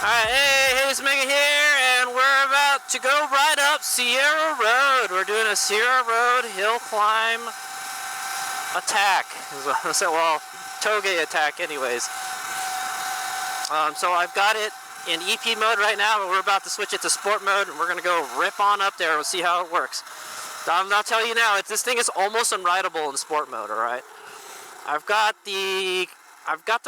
Alright, hey, it's Mega here, and we're about to go right up Sierra Road. We're doing a Sierra Road hill climb attack. Well, Touge attack anyways. So I've got it in EP mode right now, but we're about to switch it to sport mode, and we're going to go rip on up there. We'll see how it works. I'll tell you now, this thing is almost unrideable in sport mode, alright? I've got the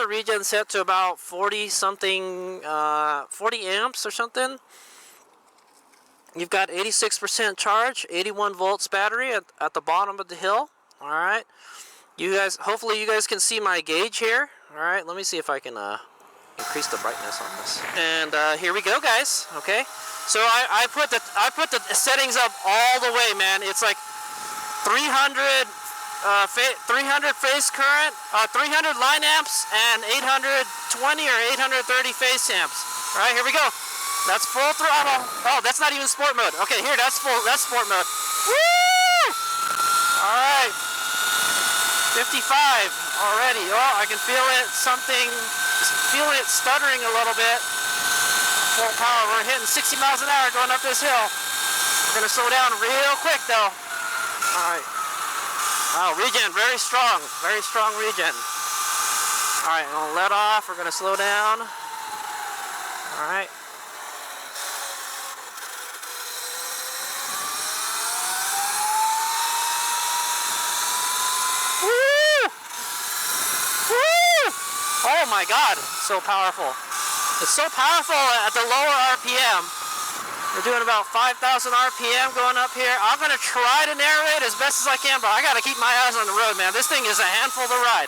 regen set to about 40 something, 40 amps or something. You've got 86% charge, 81 volts battery at the bottom of the hill. All right, you guys, hopefully you guys can see my gauge here. All right, let me see if I can increase the brightness on this. And here we go, guys. Okay, so I put the settings up all the way, man. It's like 300 phase current, 300 line amps, and 820 or 830 phase amps. All right, here we go. That's full throttle. Oh, that's not even sport mode. Okay, here, that's sport mode. Woo! All right, 55 already. Oh, I can feel it. Feel it stuttering a little bit. Full power. We're hitting 60 miles an hour going up this hill. We're gonna slow down real quick though. All right. Oh, regen, very strong regen. All right, I'm gonna let off. We're gonna slow down. All right. Woo! Woo! Oh my God, so powerful. It's so powerful at the lower RPM. We're doing about 5,000 RPM going up here. I'm going to try to narrate as best as I can, but I got to keep my eyes on the road, man. This thing is a handful to ride.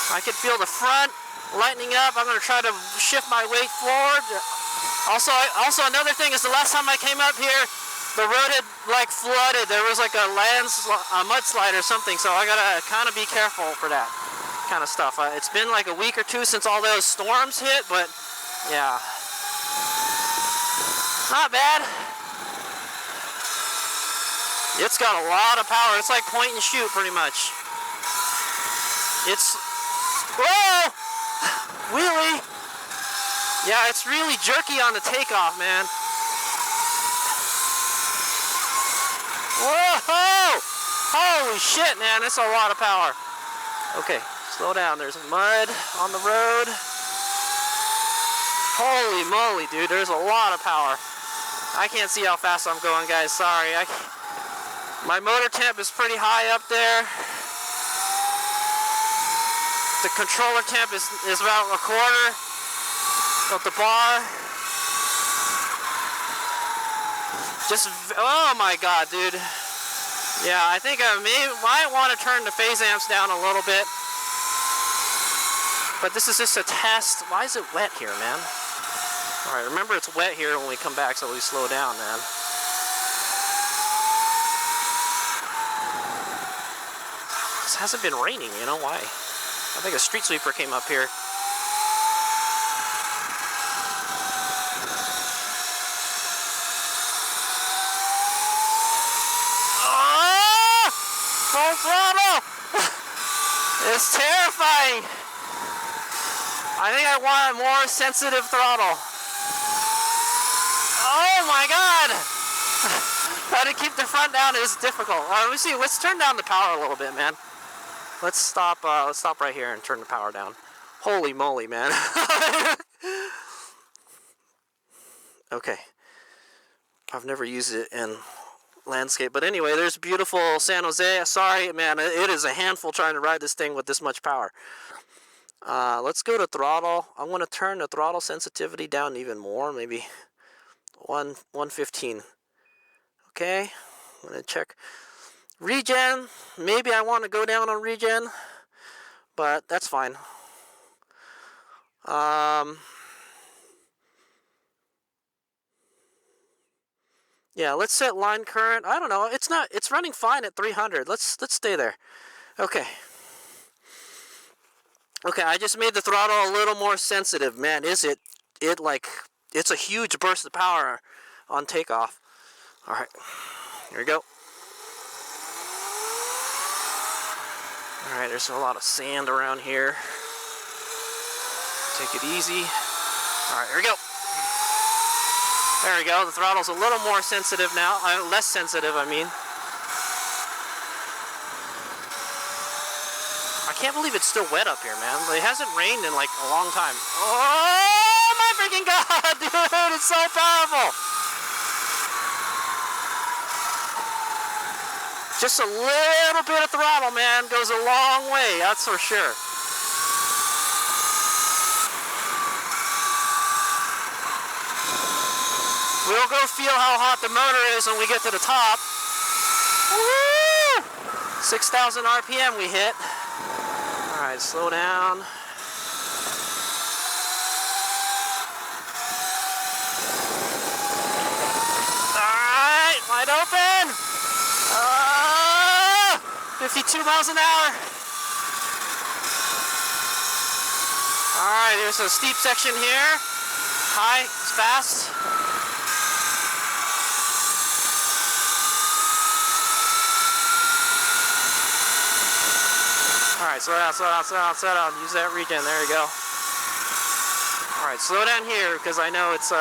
I can feel the front lightening up. I'm going to try to shift my weight forward. Also another thing is the last time I came up here, the road had like flooded. There was like a mudslide or something, so I got to kind of be careful for that kind of stuff. It's been like a week or two since all those storms hit, but yeah. Not bad. It's got a lot of power. It's like point and shoot pretty much. It's, whoa! Wheelie! Yeah, it's really jerky on the takeoff, man. Whoa! Holy shit, man, that's a lot of power. Okay, slow down. There's mud on the road. Holy moly, dude, there's a lot of power. I can't see how fast I'm going, guys. Sorry. My motor temp is pretty high up there. The controller temp is about a quarter of the bar. Oh my God, dude. Yeah, I think I might want to turn the phase amps down a little bit. But this is just a test. Why is it wet here, man? Alright, remember it's wet here when we come back, so we slow down, man. This hasn't been raining, you know why? I think a street sweeper came up here. Oh! Full throttle! It's terrifying! I think I want a more sensitive throttle. Oh my God! Trying to keep the front down is difficult. Let me see. Let's turn down the power a little bit, man. Let's stop right here and turn the power down. Holy moly, man! Okay. I've never used it in landscape, but anyway, there's beautiful San Jose. Sorry, man. It is a handful trying to ride this thing with this much power. Let's go to throttle. I'm going to turn the throttle sensitivity down even more, maybe 115. Okay, I'm going to check regen. Maybe I want to go down on regen, but that's fine. Yeah, let's set line current. I don't know. It's running fine at 300. Let's stay there. Okay. Okay, I just made the throttle a little more sensitive. Man, it's a huge burst of power on takeoff. All right, here we go. All right, there's a lot of sand around here. Take it easy. All right, here we go. There we go. The throttle's a little more sensitive now. Less sensitive, I mean. I can't believe it's still wet up here, man. It hasn't rained in like a long time. Oh my freaking god, dude! It's so powerful. Just a little bit of throttle, man, goes a long way. That's for sure. We'll go feel how hot the motor is when we get to the top. Woo! 6,000 RPM we hit. All right, slow down. All right, wide open. 52 miles an hour. All right, there's a steep section here. High, it's fast. All right, slow down, slow down, slow down, slow down. Use that regen, there you go. All right, slow down here because I know it's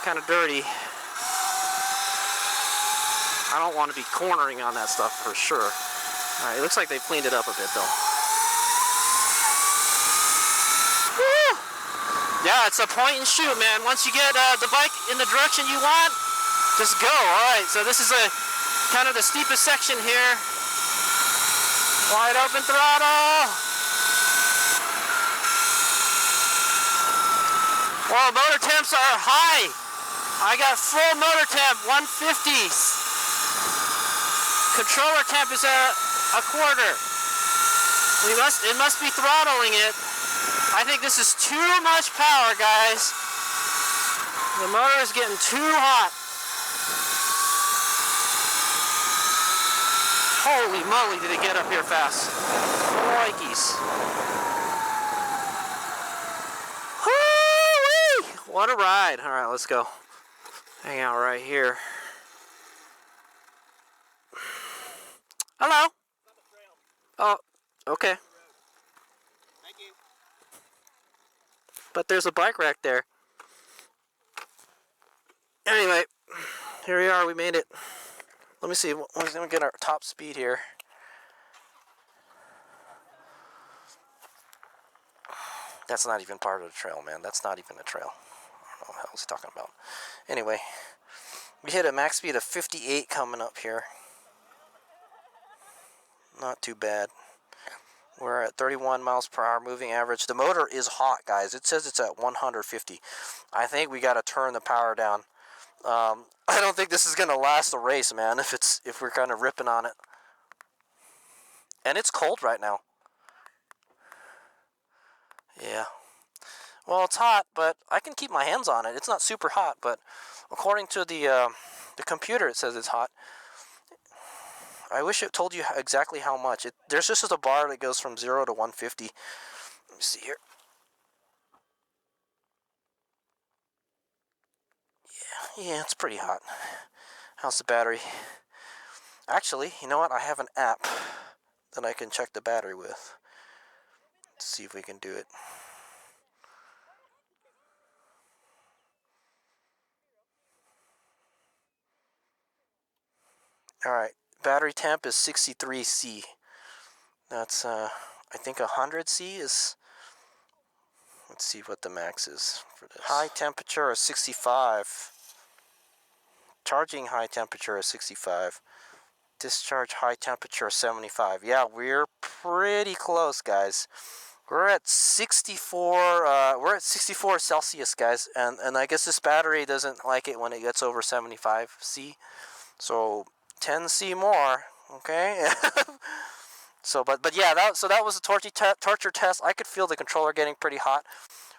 kind of dirty. I don't want to be cornering on that stuff for sure. All right, it looks like they've cleaned it up a bit though. Woo! Yeah, it's a point and shoot, man. Once you get the bike in the direction you want, just go. All right, so this is kind of the steepest section here. Wide open throttle. Well, motor temps are high. I got full motor temp, 150s. Controller temp is a quarter. It must be throttling it. I think this is too much power, guys. The motor is getting too hot. Holy moly, did it get up here fast. Crikeys. Woo-wee! What a ride. All right, let's go. Hang out right here. Hello. Oh, okay. Thank you. But there's a bike rack there. Anyway, here we are. We made it. Let me see. Let me get our top speed here. That's not even part of the trail, man. That's not even a trail. I don't know what the hell he's talking about. Anyway, we hit a max speed of 58 coming up here. Not too bad. We're at 31 miles per hour moving average. The motor is hot, guys. It says it's at 150. I think we got to turn the power down. I don't think this is going to last the race, man, if we're kind of ripping on it. And it's cold right now. Yeah. Well, it's hot, but I can keep my hands on it. It's not super hot, but according to the computer, it says it's hot. I wish it told you exactly how much. There's just a bar that goes from 0 to 150. Let me see here. Yeah, it's pretty hot. How's the battery? Actually, you know what? I have an app that I can check the battery with. Let's see if we can do it. Alright, battery temp is 63C. That's, I think 100C is... Let's see what the max is for this. High temperature is 65. Charging high temperature is 65. Discharge high temperature 75. Yeah, we're pretty close, guys. We're at 64. We're at 64 Celsius, guys, and I guess this battery doesn't like it when it gets over 75C. So 10C more, okay. So, but yeah, that was a torture test. I could feel the controller getting pretty hot.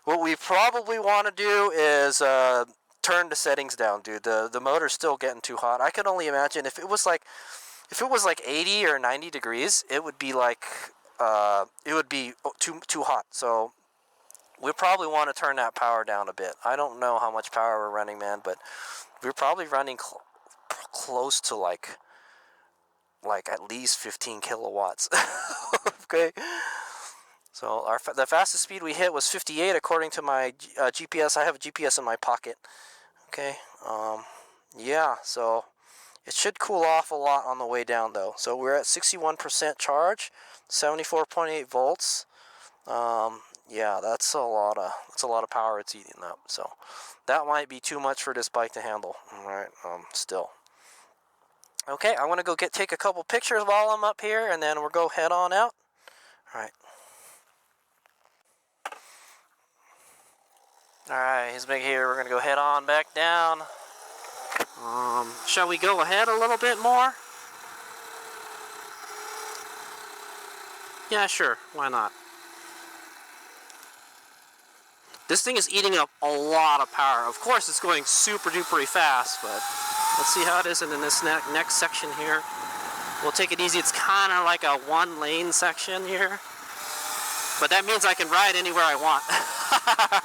What we probably want to do is turn the settings down, dude. The motor's still getting too hot. I could only imagine if it was like 80 or 90 degrees, it would be like too hot. So we probably want to turn that power down a bit. I don't know how much power we're running, man, but we're probably running close to like at least 15 kilowatts. Okay. So the fastest speed we hit was 58 according to my GPS. I have a GPS in my pocket. Okay, yeah, so it should cool off a lot on the way down though. So we're at 61% charge, 74.8 volts. Yeah, that's a lot of power it's eating up. So that might be too much for this bike to handle. All right, still. Okay, I'm gonna go take a couple pictures while I'm up here, and then we'll go head on out. All right. All right, he's back here. We're gonna go head on back down. Shall we go ahead a little bit more? Yeah, sure. Why not? This thing is eating up a lot of power. Of course, it's going super duper fast, but let's see how it is in this next section here. We'll take it easy. It's kind of like a one-lane section here, but that means I can ride anywhere I want.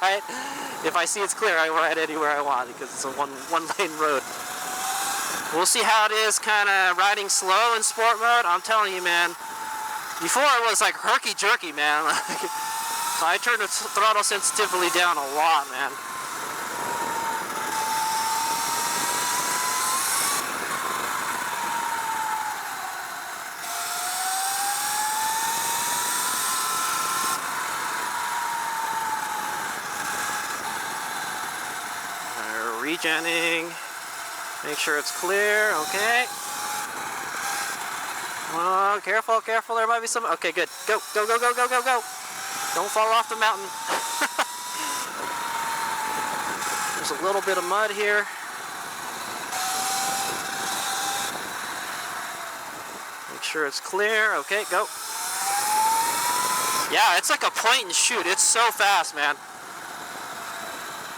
Right? If I see it's clear, I ride anywhere I want because it's a one-lane road. We'll see how it is kind of riding slow in sport mode. I'm telling you, man, before it was like herky-jerky, man. I turned the throttle sensitivity down a lot, man. Regenning. Make sure it's clear. Okay. Oh, careful, careful. There might be some. Okay, good. Go, go, go, go, go, go, go. Don't fall off the mountain. There's a little bit of mud here. Make sure it's clear. Okay, go. Yeah, it's like a point and shoot. It's so fast, man.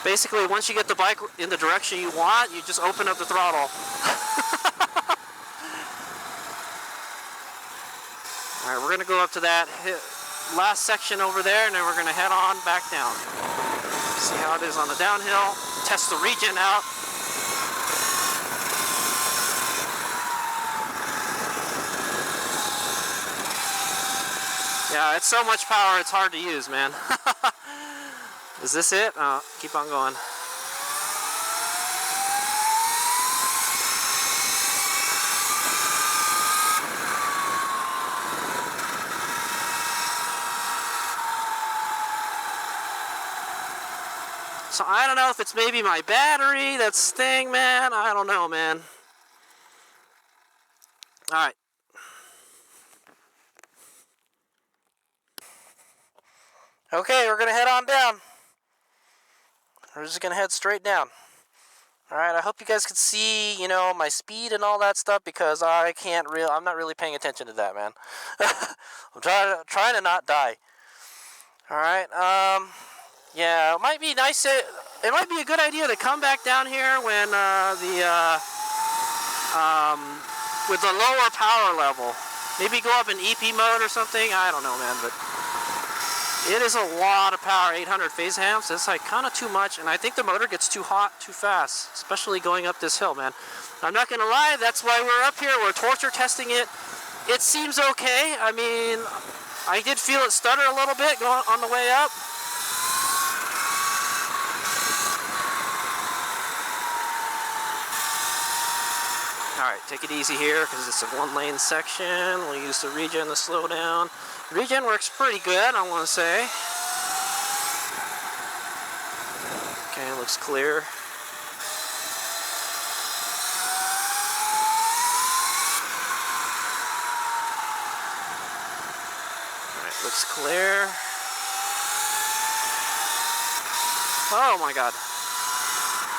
Basically, once you get the bike in the direction you want, you just open up the throttle. All right, we're gonna go up to that last section over there, and then we're gonna head on back down. See how it is on the downhill. Test the regen out. Yeah, it's so much power, it's hard to use, man. Is this it? Keep on going. So I don't know if it's maybe my battery that's thing, man. I don't know, man. All right. Okay, we're gonna head on down. We're just gonna head straight down. All right, I hope you guys can see, you know, my speed and all that stuff, because I'm not really paying attention to that, man. I'm trying to not die. All right, yeah, it might be nice. It might be a good idea to come back down here when with the lower power level. Maybe go up in EP mode or something. I don't know, man, but it is a lot of power. 800 phase amps. It's like kind of too much, and I think the motor gets too hot too fast, especially going up this hill, man. I'm not gonna lie. That's why we're up here. We're torture testing it. It seems okay. I mean, I did feel it stutter a little bit going on the way up. Alright, take it easy here because it's a one-lane section. We'll use the regen to slow down. Regen works pretty good, I want to say. Okay, looks clear. Alright, looks clear. Oh my god.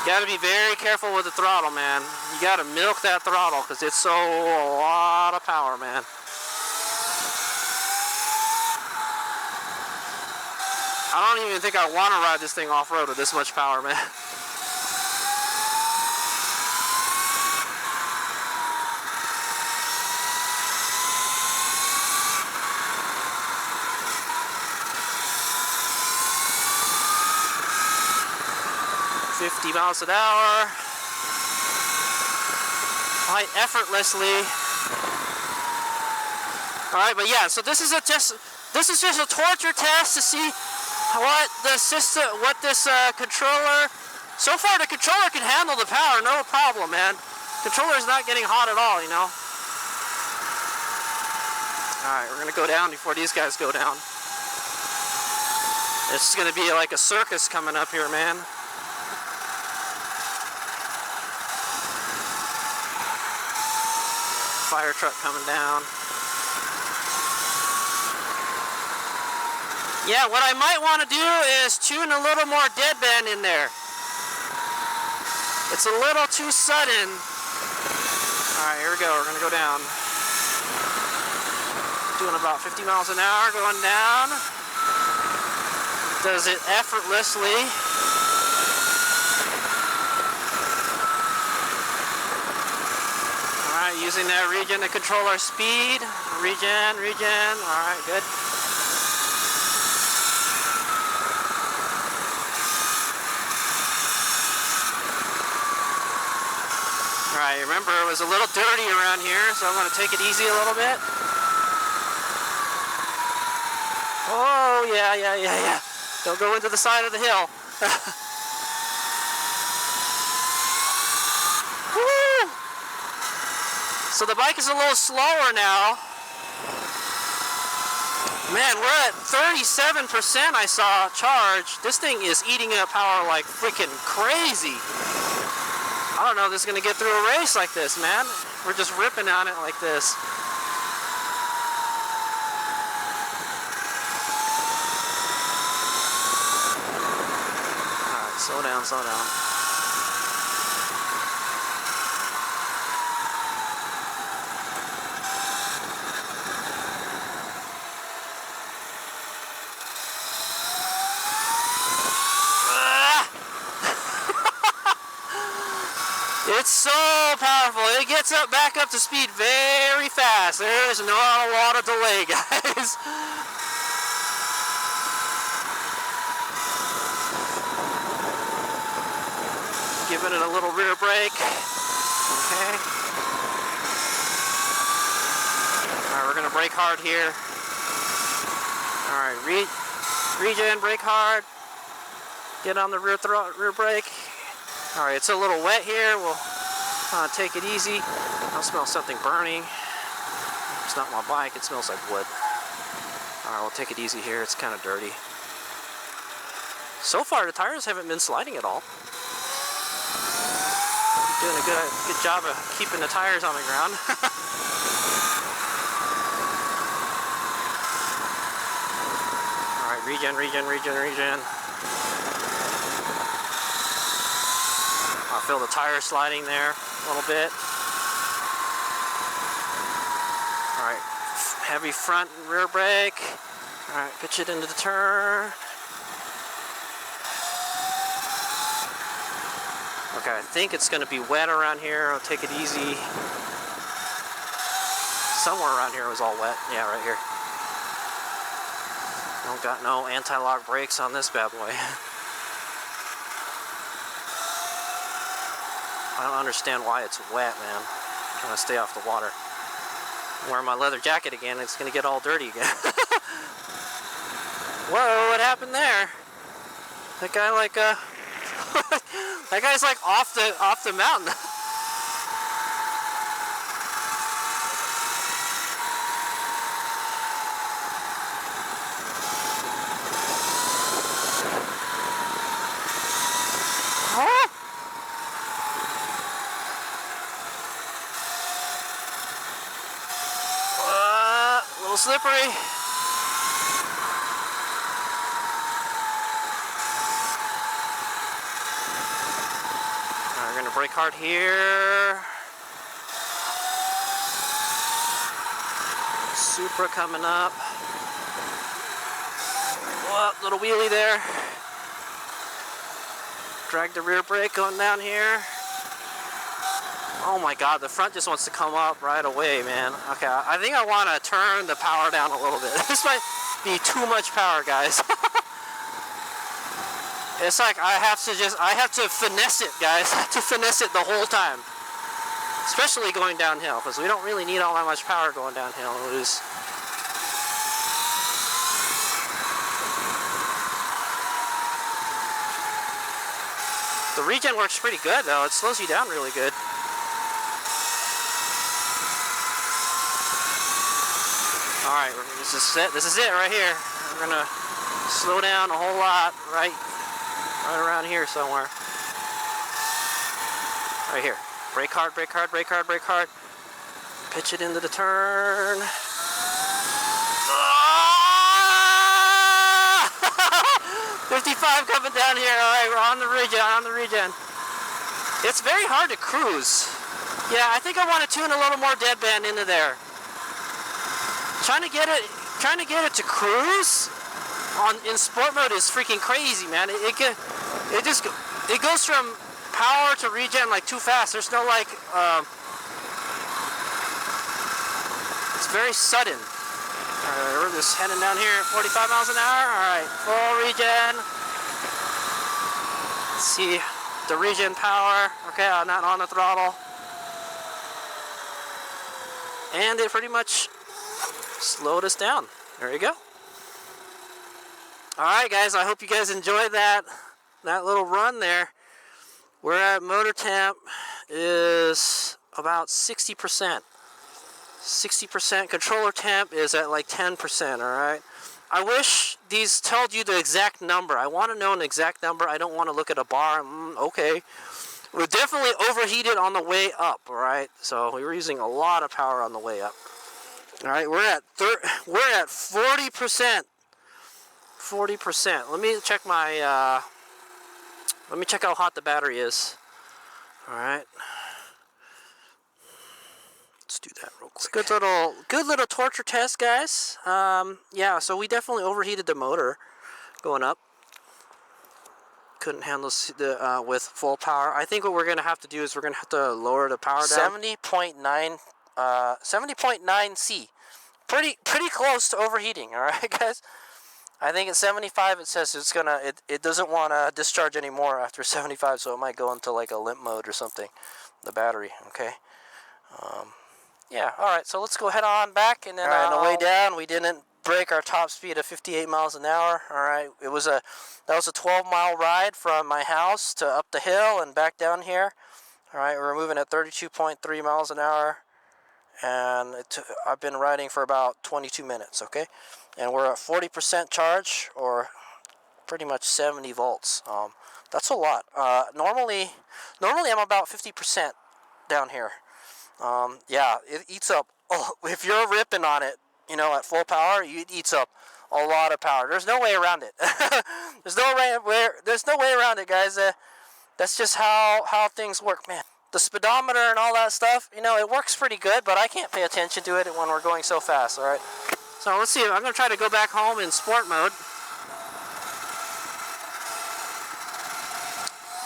You gotta be very careful with the throttle, man. You gotta milk that throttle because it's a lot of power, man. I don't even think I want to ride this thing off-road with this much power, man. mph, quite effortlessly. All right, but yeah, so this is just a torture test to see what the system, what this controller So far, the controller can handle the power, no problem, man. Controller's not getting hot at all, you know. Alright, we're gonna go down before these guys go down. It's gonna be like a circus coming up here, man. Fire truck coming down. Yeah, what I might want to do is tune a little more deadband in there. It's a little too sudden. Alright, here we go. We're gonna go down. Doing about 50 miles an hour, going down. Does it effortlessly. Alright, using that regen to control our speed. Regen. Alright, good. Alright, remember it was a little dirty around here, so I'm going to take it easy a little bit. Oh, yeah. Don't go into the side of the hill. Woo! So the bike is a little slower now. Man, we're at 37% I saw charge. This thing is eating up power like freaking crazy. I don't know if this is going to get through a race like this, man. We're just ripping on it like this. Alright, slow down. It's so powerful. It gets back up to speed very fast. There's not a lot of delay, guys. Giving it a little rear brake. Okay. Alright, we're going to brake hard here. Alright, regen, brake hard. Get on the rear brake. Alright, it's a little wet here. We'll take it easy. I smell something burning. It's not my bike, it smells like wood. Alright, we'll take it easy here. It's kind of dirty. So far, the tires haven't been sliding at all. Doing a good job of keeping the tires on the ground. Alright, regen. I feel the tire sliding there a little bit. Alright, heavy front and rear brake. Alright, pitch it into the turn. Okay, I think it's going to be wet around here. I'll take it easy. Somewhere around here it was all wet. Yeah, right here. Don't got no anti-lock brakes on this bad boy. I don't understand why it's wet, man. I'm trying to stay off the water. I'm wearing my leather jacket again, it's gonna get all dirty again. Whoa, what happened there? That guy like that guy's like off the mountain. Slippery. We're gonna brake hard here. Supra coming up. Whoa, little wheelie there. Drag the rear brake going down here. Oh my god, the front just wants to come up right away, man. Okay, I think I want to turn the power down a little bit. This might be too much power, guys. It's like I have to finesse it, guys. I have to finesse it the whole time. Especially going downhill, because we don't really need all that much power going downhill. The regen works pretty good though. It slows you down really good. Alright, this is it right here. We're gonna slow down a whole lot right around here somewhere. Right here. Brake hard, brake hard, brake hard, brake hard. Pitch it into the turn. Ah! 55 coming down here. Alright, we're on the regen, It's very hard to cruise. Yeah, I think I want to tune a little more deadband into there. Trying to get it to cruise in sport mode is freaking crazy, man. It goes from power to regen like too fast. There's no like it's very sudden. Alright, we're just heading down here at 45 miles an hour. Alright, full regen. Let's see the regen power. Okay, I'm not on the throttle. And it pretty much slowed us down. There you go. Alright guys, I hope you guys enjoyed that little run there. We're at motor temp is about 60%. 60%. Controller temp is at like 10%, alright? I wish these told you the exact number. I want to know an exact number. I don't want to look at a bar. Okay. We're definitely overheated on the way up, alright? So we were using a lot of power on the way up. Alright, we're at 40%. 40%. Let me check my let me check how hot the battery is. Alright. Let's do that real quick. It's a good little torture test, guys. Yeah, so we definitely overheated the motor going up. Couldn't handle the with full power. I think what we're gonna have to do is we're gonna have to lower the power down. 70.9 C. Pretty close to overheating. All right, guys. I think at 75 it says it's gonna it doesn't want to discharge anymore after 75, so it might go into like a limp mode or something. The battery. Okay. Yeah. All right. So let's go head on back, and then on the way down we didn't break our top speed of 58 miles an hour. All right. That was a 12-mile ride from my house to up the hill and back down here. All right. We're moving at 32.3 miles an hour, and I've been riding for about 22 minutes. Okay, and we're at 40% charge, or pretty much 70 volts. That's a lot. Normally I'm about 50% down here. Yeah, it eats up. Oh, if you're ripping on it, at full power, it eats up a lot of power. There's no way around it. There's no way around it, guys. That's just how things work, man. The speedometer and all that stuff, it works pretty good, but I can't pay attention to it when we're going so fast. All right. So let's see. I'm gonna try to go back home in sport mode.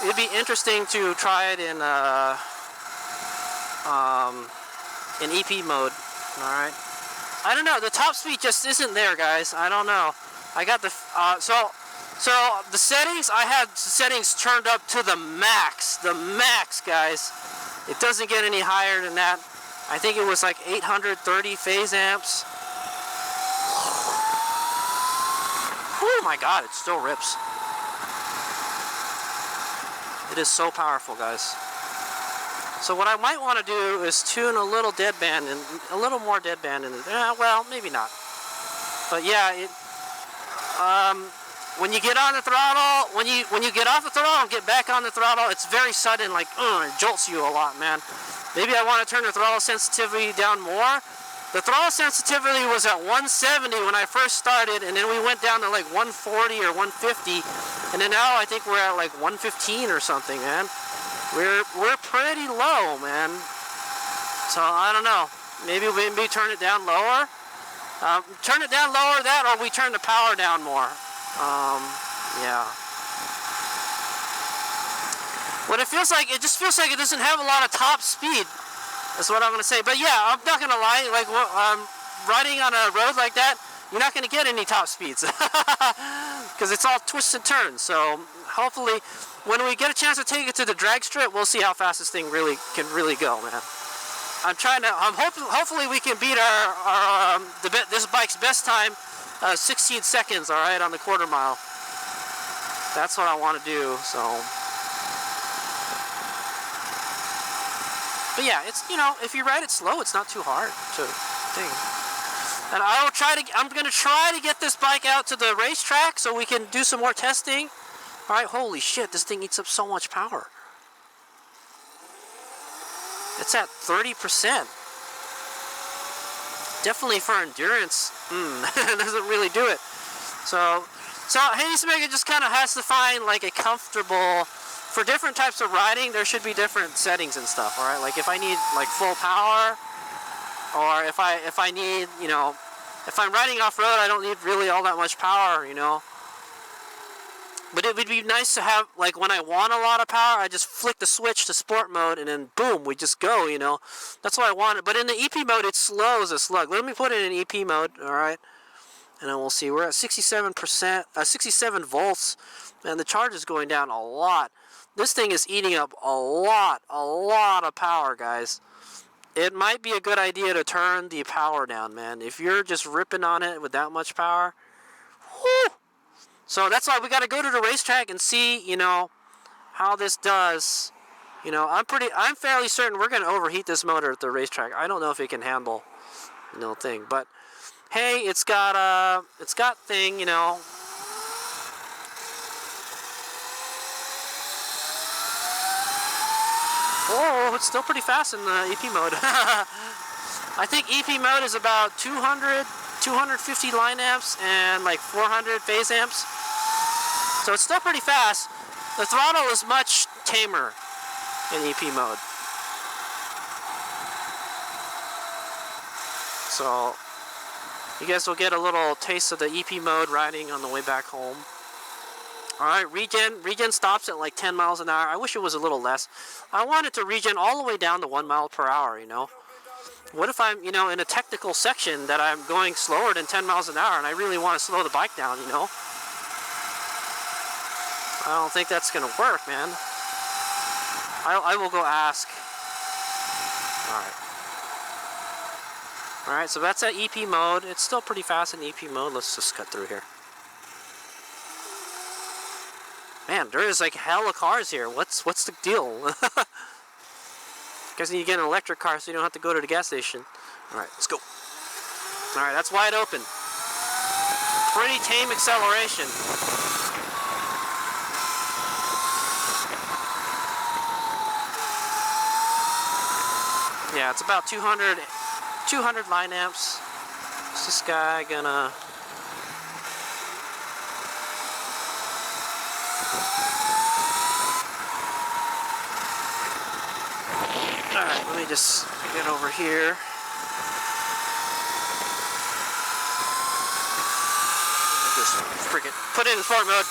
It'd be interesting to try it in EP mode. All right. I don't know. The top speed just isn't there, guys. I don't know. I got the so the settings. I had the settings turned up to the max. The max, guys. It doesn't get any higher than that. I think it was like 830 phase amps. Oh my God! It still rips. It is so powerful, guys. So what I might want to do is tune a little deadband and a little more deadband in it. Well, maybe not. But yeah, when you get on the throttle, when you get off the throttle and get back on the throttle, it's very sudden. Like, it jolts you a lot, man. Maybe I want to turn the throttle sensitivity down more. The throttle sensitivity was at 170 when I first started, and then we went down to like 140 or 150, and then now I think we're at like 115 or something, man. We're pretty low, man. So I don't know. Maybe turn it down lower. Turn it down lower, or we turn the power down more. Yeah. What it feels like, it just feels like it doesn't have a lot of top speed. That's what I'm gonna say. But yeah, I'm not gonna lie. Like, riding on a road like that, you're not gonna get any top speeds because it's all twists and turns. So hopefully, when we get a chance to take it to the drag strip, we'll see how fast this thing can really go, man. Hopefully we can beat this bike's best time, 16 seconds. All right, on the quarter mile. That's what I want to do. So But yeah, it's, you know, if you ride it slow, it's not too hard to thing. And I'm gonna try to get this bike out to the racetrack so we can do some more testing. All right, holy shit, this thing eats up so much power. It's at 30%. Definitely for endurance, doesn't really do it. So Handyspec just kind of has to find like a comfortable, for different types of riding, there should be different settings and stuff, all right? Like if I need like full power, or if I need, you know, if I'm riding off-road, I don't need really all that much power, you know? But it would be nice to have, like when I want a lot of power, I just flick the switch to sport mode and then boom, we just go, you know? That's what I wanted. But in the EP mode, it slows a slug. Let me put it in EP mode, all right? And then we'll see. We're at 67%, 67 volts, and the charge is going down a lot. This thing is eating up a lot of power, guys. It might be a good idea to turn the power down, man. If you're just ripping on it with that much power, whoo! So that's why we got to go to the racetrack and see, you know, how this does. You know, I'm fairly certain we're going to overheat this motor at the racetrack. I don't know if it can handle, you know, thing, but hey, it's got thing, you know. Oh, it's still pretty fast in the EP mode. I think EP mode is about 250 line amps and like 400 phase amps. So it's still pretty fast. The throttle is much tamer in EP mode. So you guys will get a little taste of the EP mode riding on the way back home. Alright, regen stops at like 10 miles an hour. I wish it was a little less. I want it to regen all the way down to 1 mile per hour, you know. What if I'm, you know, in a technical section that I'm going slower than 10 miles an hour and I really want to slow the bike down, you know? I don't think that's going to work, man. I will go ask. Alright, so that's at EP mode. It's still pretty fast in EP mode. Let's just cut through here. Man, there is like hella cars here. What's the deal? Guess you need to get an electric car so you don't have to go to the gas station. Alright, let's go. Alright, that's wide open. Pretty tame acceleration. Yeah, it's about 200 line amps. Is this guy gonna... Alright, let me just get over here. Just freaking put it in sport mode.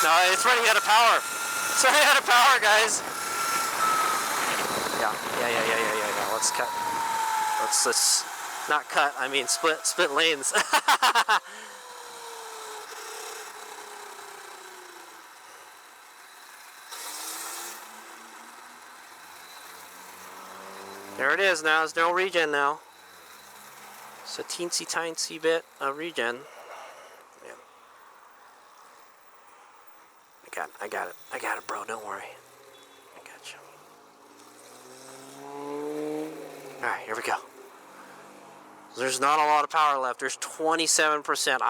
No, it's running out of power. It's running out of power, guys. Yeah. Let's cut. Let's not cut. I mean split lanes. There it is now. There's no regen now. It's a teensy bit of regen. Yeah. I got it, bro. Don't worry. I got you. Alright, here we go. There's not a lot of power left. There's 27%.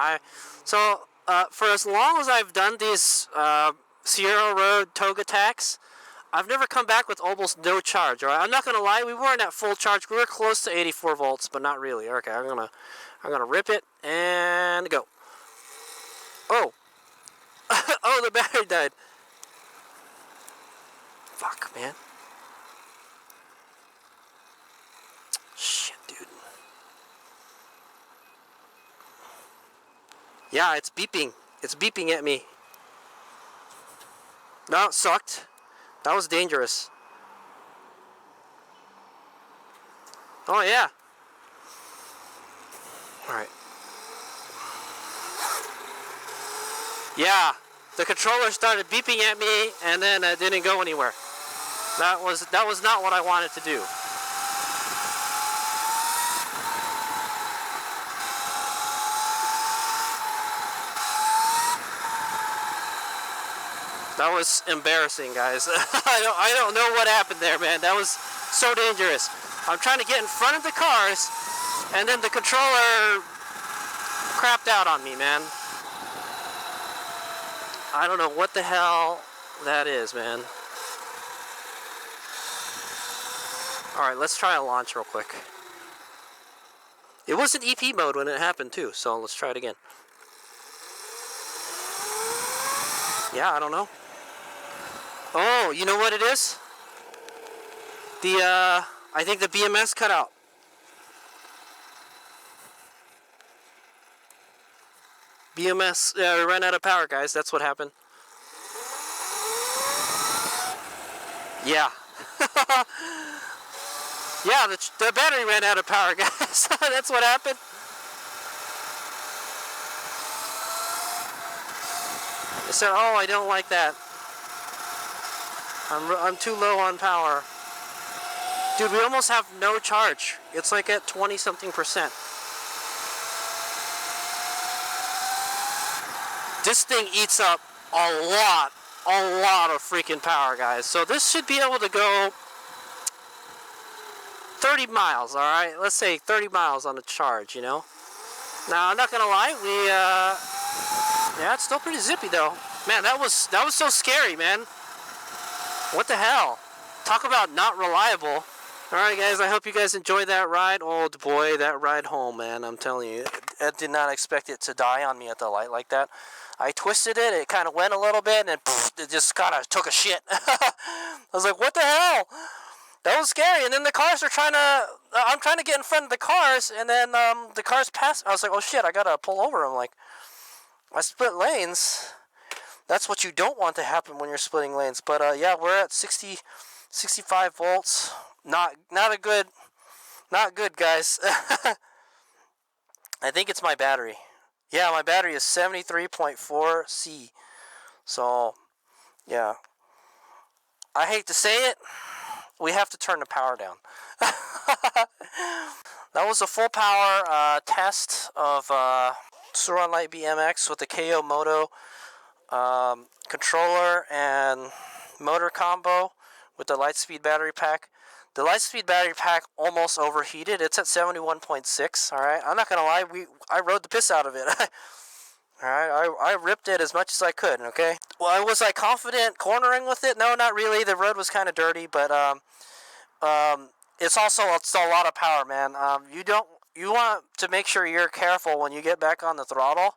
For as long as I've done these Sierra Road Touge attacks, I've never come back with almost no charge. All right? I'm not gonna lie, we weren't at full charge. We were close to 84 volts, but not really. Okay, I'm gonna rip it and go. Oh, oh, the battery died. Fuck, man. Shit, dude. Yeah, it's beeping. It's beeping at me. No, it sucked. That was dangerous. Oh, yeah. Alright. Yeah. The controller started beeping at me and then it didn't go anywhere. That was not what I wanted to do. That was embarrassing, guys. I don't know what happened there, man. That was so dangerous. I'm trying to get in front of the cars, and then the controller crapped out on me, man. I don't know what the hell that is, man. Alright, let's try a launch real quick. It was in EP mode when it happened too, so let's try it again. Yeah, I don't know. Oh, you know what it is? I think the BMS cut out. BMS ran out of power, guys. That's what happened. Yeah. Yeah, the battery ran out of power, guys. That's what happened. I said, oh, I don't like that. I'm too low on power. Dude, we almost have no charge. It's like at 20-something%. This thing eats up a lot of freaking power, guys. So this should be able to go 30 miles, all right? Let's say 30 miles on a charge, you know? Now, I'm not gonna lie, yeah, it's still pretty zippy though. Man, that was so scary, man. What the hell? Talk about not reliable. Alright guys, I hope you guys enjoyed that ride. Oh boy, that ride home, man. I'm telling you, I did not expect it to die on me at the light like that. I twisted it, it kind of went a little bit, and then poof, it just kind of took a shit. I was like, what the hell? That was scary. And then the cars are I'm trying to get in front of the cars, and then the cars pass. I was like, oh shit, I gotta pull over. I'm like, I split lanes. That's what you don't want to happen when you're splitting lanes. But yeah, we're at 65 volts. Not good, guys. I think it's my battery. Yeah, my battery is 73.4 C. So, yeah. I hate to say it, we have to turn the power down. That was a full power test of Suron Light BMX with the KO Moto controller and motor combo with the Lightspeed battery pack. The Lightspeed battery pack almost overheated. It's at 71.6. All right, I'm not gonna lie. I rode the piss out of it. All right, I ripped it as much as I could. Okay. Well, was I confident cornering with it? No, not really. The road was kind of dirty, but it's a lot of power, man. You want to make sure you're careful when you get back on the throttle,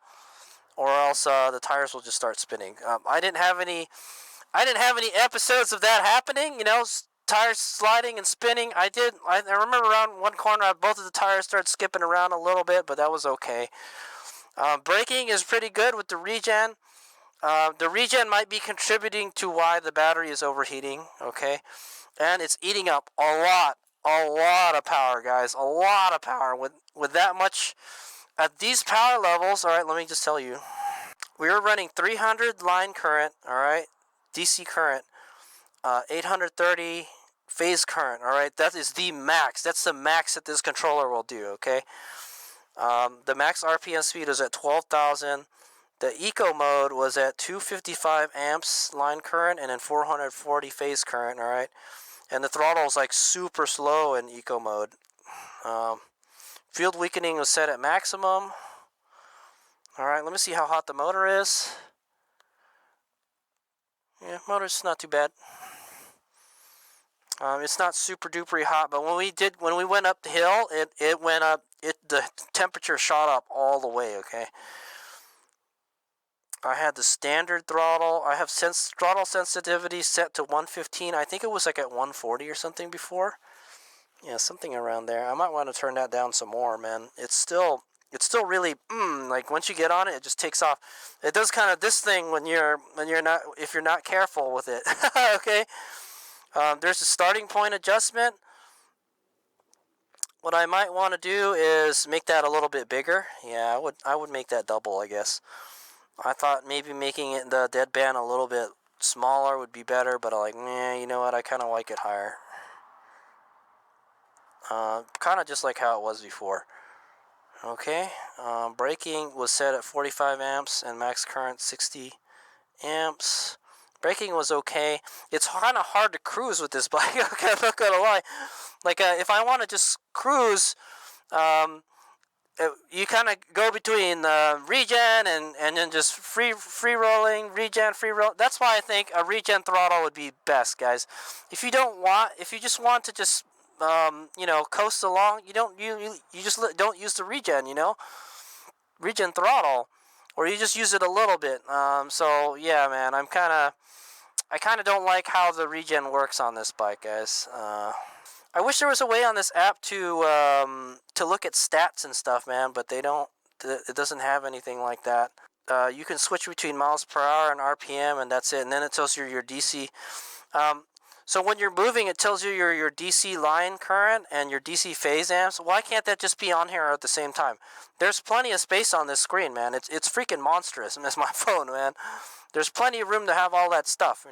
or else the tires will just start spinning. I didn't have any episodes of that happening. You know, tires sliding and spinning. I remember around one corner, both of the tires started skipping around a little bit, but that was okay. Braking is pretty good with the regen. The regen might be contributing to why the battery is overheating. Okay, and it's eating up a lot of power, guys. A lot of power with that much at these power levels. All right, let me just tell you, we were running 300 line current. All right, DC current. 830 phase current. All right, that is the max. That's the max that this controller will do. Okay, the max RPM speed was at 12,000. The eco mode was at 255 amps line current and then 440 phase current. All right, and the throttle was like super slow in eco mode. Field weakening was set at maximum. All right, let me see how hot the motor is. Yeah, motor's not too bad. It's not super duper hot, but when we went up the hill, it went up. The temperature shot up all the way. Okay. I had the standard throttle. I have throttle sensitivity set to 115. I think it was like at 140 or something before. Yeah, something around there. I might want to turn that down some more, man. It's still really like once you get on it, it just takes off. It does kind of this thing if you're not careful with it. Okay. There's a starting point adjustment. What I might want to do is make that a little bit bigger. Yeah, I would make that double, I guess. I thought maybe making it the deadband a little bit smaller would be better, but I'm like, nah, you know what? I kind of like it higher. Kind of just like how it was before. Okay. Braking was set at 45 amps and max current 60 amps. Braking was okay. It's kind of hard to cruise with this bike. Okay, I'm not gonna lie. Like if I want to just cruise, you kind of go between regen and then just free rolling, regen, free roll. That's why I think a regen throttle would be best, guys. If you just want to just coast along, you just don't use the regen, regen throttle, or you just use it a little bit. So yeah, man, I kind of don't like how the regen works on this bike, guys. I wish there was a way on this app to look at stats and stuff, man, but they don't. It doesn't have anything like that. You can switch between miles per hour and RPM, and that's it. And then it tells you your DC. So when you're moving, it tells you your DC line current and your DC phase amps. Why can't that just be on here at the same time? There's plenty of space on this screen, man. It's freaking monstrous. And that's my phone, man. There's plenty of room to have all that stuff,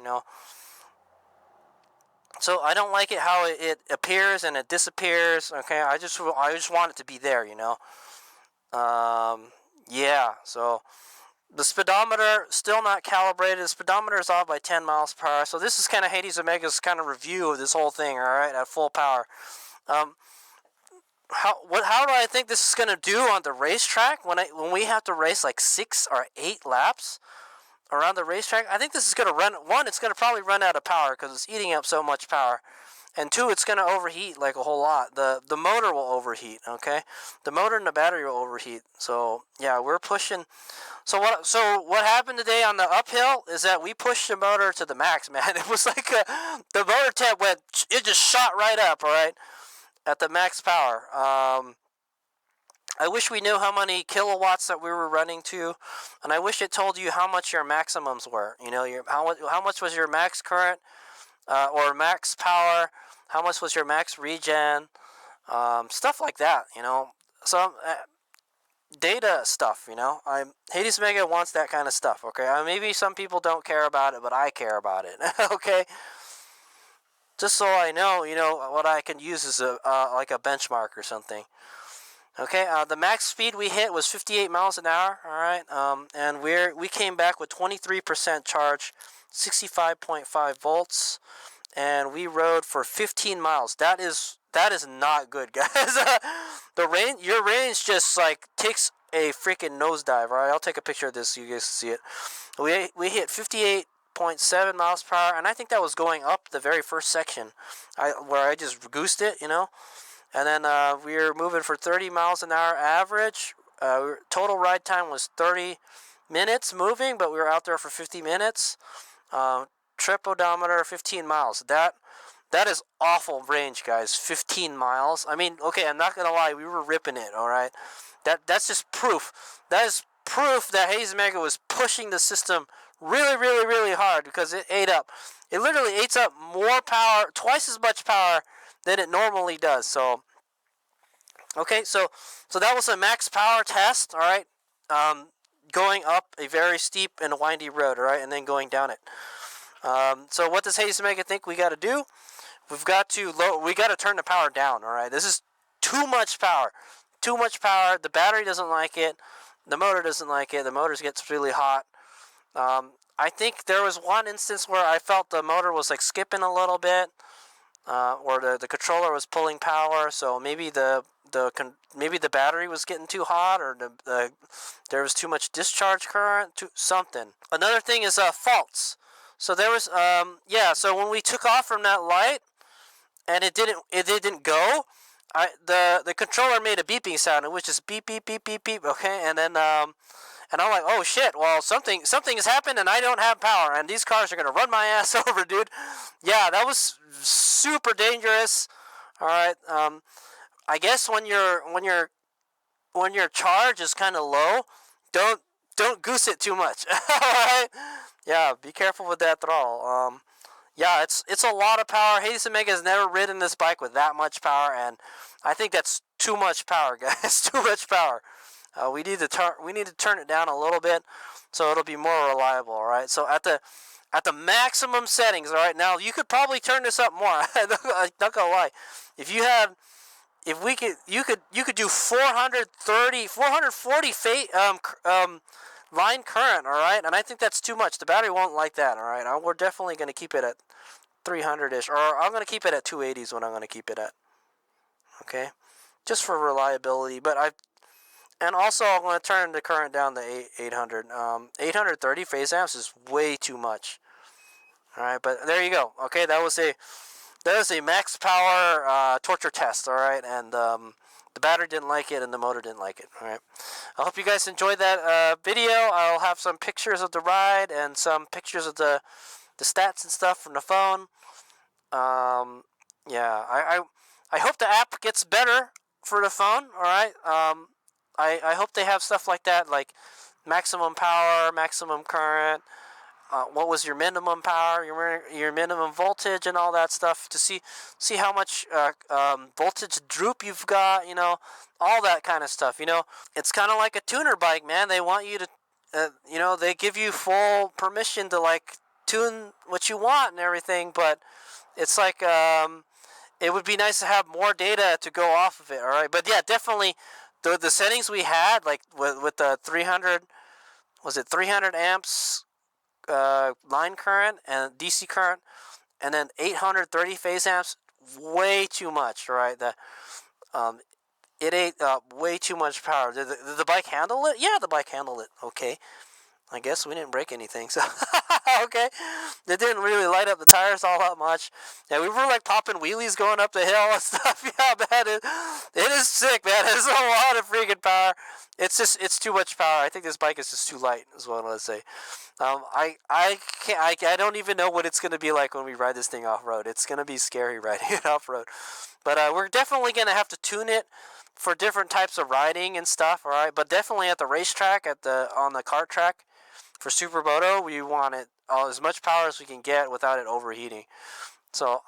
So I don't like it how it appears and it disappears. Okay, I just want it to be there, Yeah. So the speedometer still not calibrated. The speedometer is off by 10 miles per hour. So this is kind of Hades Omega's kind of review of this whole thing. All right, at full power. How do I think this is gonna do on the racetrack when we have to race like 6 or 8 laps around the racetrack? I think this is going to run. One, it's going to probably run out of power because it's eating up so much power. And two, it's going to overheat like a whole lot. The motor will overheat, okay? The motor and the battery will overheat. So, yeah, we're pushing. So what happened today on the uphill is that we pushed the motor to the max, man. It was like the motor temp it just shot right up, all right, at the max power. I wish we knew how many kilowatts that we were running to, and I wish it told you how much your maximums were. How much was your max current or max power? How much was your max regen? Stuff like that. Some data stuff. Hades Omega wants that kind of stuff. Okay, maybe some people don't care about it, but I care about it. Okay. Just so I know, what I can use as like a benchmark or something. Okay, the max speed we hit was 58 miles an hour, all right, and we came back with 23% charge, 65.5 volts, and we rode for 15 miles. That is not good, guys. Your range just like takes a freaking nosedive, all right? I'll take a picture of this so you guys can see it. We hit 58.7 miles per hour, and I think that was going up the very first section, where I just goosed it, And then we were moving for 30 miles an hour average. Total ride time was 30 minutes moving, but we were out there for 50 minutes. Trip odometer, 15 miles. That is awful range, guys. 15 miles. I mean, okay, I'm not going to lie. We were ripping it, all right? That's just proof. That is proof that Hades Omega was pushing the system really, really, really hard because it ate up. It literally ate up more power, twice as much power than it normally does. So, okay, so that was a max power test, all right, going up a very steep and windy road, all right, and then going down it. So what does Hades Omega think we got to do? We got to turn the power down, all right? This is too much power. Too much power. The battery doesn't like it. The motor doesn't like it. The motor gets really hot. I think there was one instance where I felt the motor was like skipping a little bit. Or the controller was pulling power, so maybe the battery was getting too hot, or there was too much discharge current, something. Another thing is faults. So there was so when we took off from that light, and it didn't go, the controller made a beeping sound. It was just beep beep beep beep beep. Okay, and then and I'm like, oh shit, well, something has happened and I don't have power and these cars are going to run my ass over, dude. Yeah, that was super dangerous. All right. I guess when your charge is kind of low, don't goose it too much. All right? Yeah, be careful with that throttle. Yeah, it's a lot of power. Hades Omega has never ridden this bike with that much power, and I think that's too much power, guys. Too much power. We need to turn it down a little bit so it'll be more reliable. All right. So at the maximum settings. All right. Now you could probably turn this up more. I'm not gonna lie. You could do 440 line current, all right? And I think that's too much. The battery won't like that, all right? We're definitely going to keep it at 300-ish, or I'm going to keep it at 280s when I'm going to keep it at, okay? Just for reliability, and also I'm going to turn the current down to 800. 830 phase amps is way too much, all right? But there you go, okay? That was a max power torture test, all right? And the battery didn't like it, and the motor didn't like it, all right? I hope you guys enjoyed that video. I'll have some pictures of the ride and some pictures of the stats and stuff from the phone. Yeah, I hope the app gets better for the phone, all right? I hope they have stuff like that, like maximum power, maximum current, what was your minimum power, your minimum voltage, and all that stuff to see how much voltage droop you've got, all that kind of stuff. It's kind of like a tuner bike, man. They want you to, they give you full permission to like tune what you want and everything, but it's like it would be nice to have more data to go off of it. All right, but yeah, definitely the settings we had, like with the 300, was it 300 amps? Line current and DC current, and then 830 phase amps, way too much, right? It ate way too much power. Did the bike handle it? Yeah, the bike handled it. Okay, I guess we didn't break anything, so okay. It didn't really light up the tires all that much. Yeah, we were like popping wheelies going up the hill and stuff. Yeah, man, it is sick, man. It's a lot of freaking power. It's too much power. I think this bike is just too light, is what I want to say. I don't even know what it's gonna be like when we ride this thing off road. It's gonna be scary riding it off road, but we're definitely gonna have to tune it for different types of riding and stuff. All right, but definitely at the racetrack, on the kart track for Super Moto, we want it as much power as we can get without it overheating. So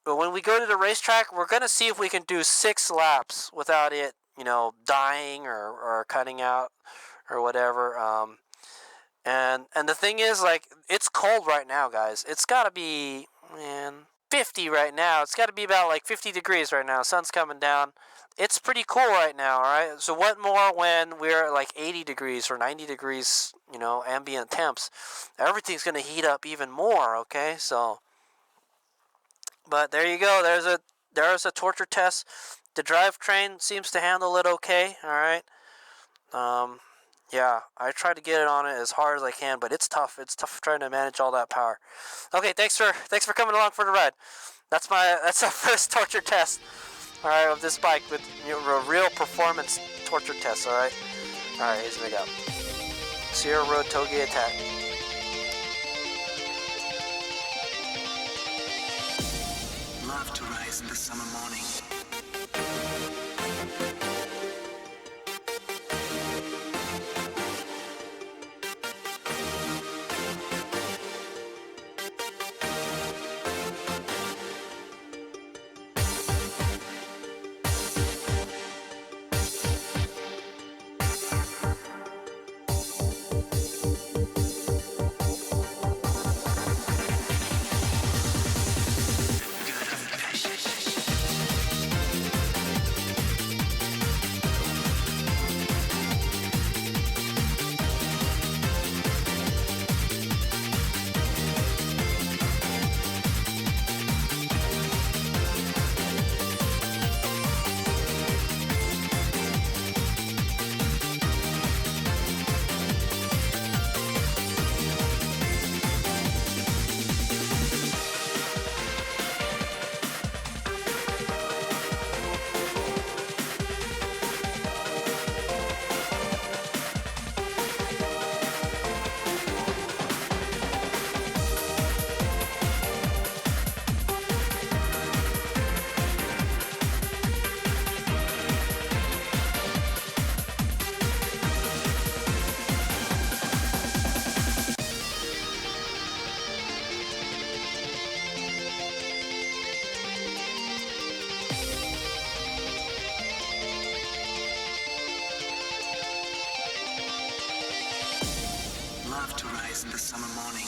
but when we go to the racetrack, we're gonna see if we can do 6 laps without it, dying or cutting out or whatever. And the thing is, like, it's cold right now, guys. It's gotta be, 50 right now. It's gotta be about like 50 degrees right now. Sun's coming down. It's pretty cool right now, all right? So what more when we're at like 80 degrees or 90 degrees, ambient temps? Everything's gonna heat up even more, okay? So, but there you go. There's a torture test. The drivetrain seems to handle it okay, all right? Yeah, I try to get it on it as hard as I can, but it's tough. It's tough trying to manage all that power. Okay, thanks for coming along for the ride. That's our first torture test, all right, of this bike with a real performance torture test. All right, here's me go. Sierra Touge attack. Love to rise in the summer morning. Love to rise in the summer morning.